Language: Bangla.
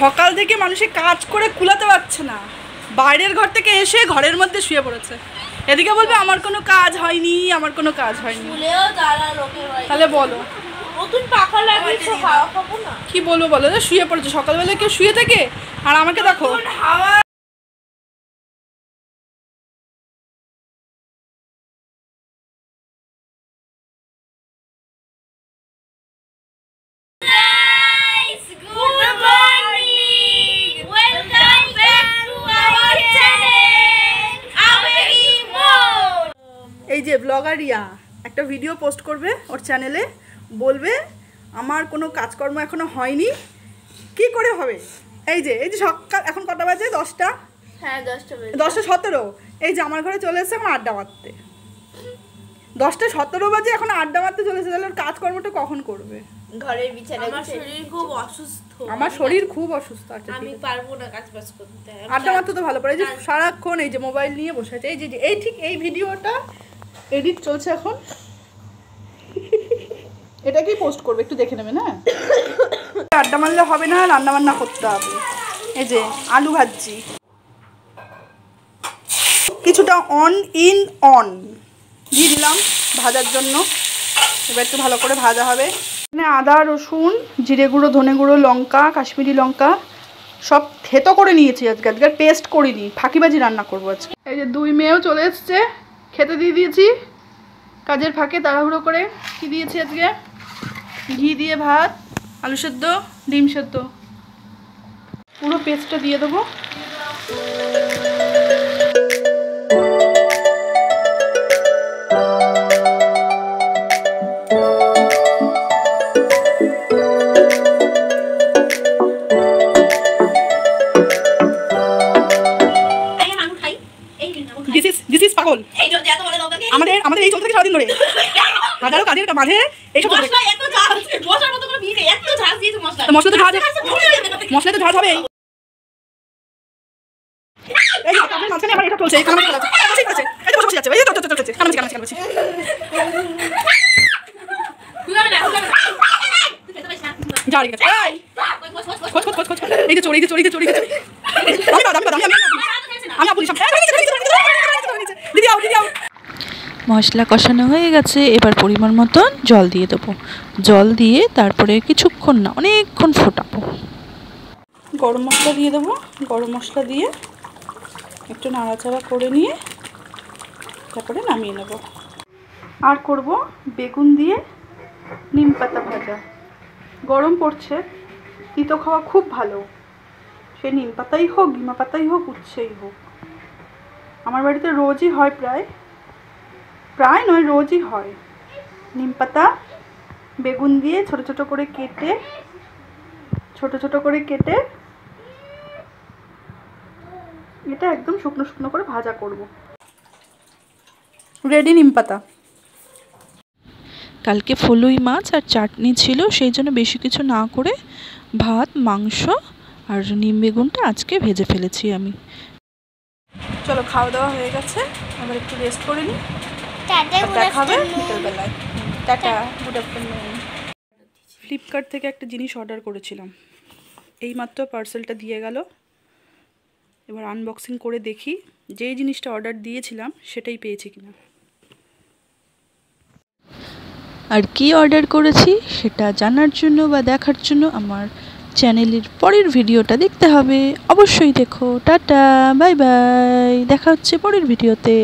সকাল থেকে মানুষের কাজ করে কুলাতে পারছে না, বাইরের ঘর থেকে এসে ঘরের মধ্যে শুয়ে পড়েছে। এদিকে বলবে আমার কোনো কাজ হয়নি, আমার কোনো কাজ হয়নি। তাহলে বলো নতুন পাখা লাগিয়েছো, হাওয়া খাবো না? কি বলবো বলো, শুয়ে পড়েছে। সকালবেলা কেউ শুয়ে থাকে? আর আমাকে দেখো, হাওয়া এই যে ব্লগার রিয়া একটা ভিডিও পোস্ট করবে ওর চ্যানেলে, বলবে আমার কোনো কাজকর্ম এখনো হয়নি। কি করে হবে? এই যে সকাল, এখন কটা বাজে? 10টা। হ্যাঁ 10:17। এই যে আমার ঘরে চলে এসেছে এখন আড্ডা মারতে। 10:17 বাজে এখন আড্ডা মারতে চলে এসেছে। তাহলে ওর কাজকর্মটা কখন করবে? ঘরের বিছানায়। আমার শরীর খুব অসুস্থ। আমার শরীর খুব অসুস্থ। আচ্ছা আমি পারবো না কাজ বাজ করতে। আড্ডা মারতে তো ভালো পারে। এই যে সারাক্ষণ এই যে মোবাইল নিয়ে বসে আছে। এই ঠিক এই ভিডিওটা এডিট চলছে এখন, এটাকেই পোস্ট করবে, একটু দেখে নেবেন। হ্যাঁ, আড্ডা মারলে হবে না, রান্না বান্না করতে হবে। এই যে আলু ভাজছি, কিছুটা অন দিয়ে দিলাম ভাজার জন্য। এবার একটু ভালো করে ভাজা হবে। এখানে আদা, রসুন, জিরে গুঁড়ো, ধনে গুঁড়ো, লঙ্কা, কাশ্মীরি লঙ্কা সব থেতো করে নিয়েছি। আজকে পেস্ট করিনি, ফাঁকিবাজি রান্না করবো আজকে। এই যে 2 মেয়েও চলে এসছে, খেতে দিয়ে দিয়েছি কাজের ফাঁকে তাড়াহুড়ো করে। কি দিয়েছি আজকে? ঘি দিয়ে ভাত, আলু সেদ্ধ, ডিম সেদ্ধ। পুরো পেস্টটা দিয়ে দেবো। পাগল আমাদের এই চলতে থাকে সারাদিন ধরে, হাজারো কাজের মাঝে এইসব মশলা তো ঝাঁজ হবে। মাঝখানে আমার এটা চলছে, মশলা কষানো হয়ে গেছে। এবার পরিমাণ মতন জল দিয়ে দেবো। জল দিয়ে তারপরে কিছুক্ষণ না অনেকক্ষণ ফোটাবো। গরম মশলা দিয়ে দেবো। গরম মশলা দিয়ে একটু নাড়াচাড়া করে নিয়ে তারপরে নামিয়ে নেব। আর করব বেগুন দিয়ে নিম পাতা ভাজা। গরম পড়ছে, তিতো খাওয়া খুব ভালো। সে নিম পাতাই হোক, গিমা পাতাই হোক, উচ্ছেই হোক। আমার বাড়িতে রোজই হয়, প্রায় নয়, রোজই হয়। নিম পাতা বেগুন দিয়ে ছোট ছোট করে কেটে এটা একদম শুকনো শুকনো করে ভাজা করব। রেডি নিম পাতা। কালকে ফলুই মাছ আর চাটনি ছিল, সেই জন্য বেশি কিছু না করে ভাত, মাংস আর নিম বেগুনটা আজকে ভেজে ফেলেছি আমি। চলো, খাওয়া দাওয়া হয়ে গেছে, আবার একটু রেস্ট করে নিই। দেখা হবে বিকেলবেলায়। Tata, good afternoon. ফ্লিপকার্ট থেকে একটা জিনিস অর্ডার করেছিলাম, এইমাত্র পার্সেলটা দিয়ে গেল। এবার আনবক্সিং করে দেখি যেই জিনিসটা অর্ডার দিয়েছিলাম সেটাই পেয়েছি কিনা। আর কি অর্ডার করেছি সেটা জানার জন্য বা দেখার জন্য আমার চ্যানেলের পরের ভিডিওটা দেখতে হবে। অবশ্যই দেখো। টাটা, বাই বাই, দেখা হচ্ছে পরের ভিডিওতে।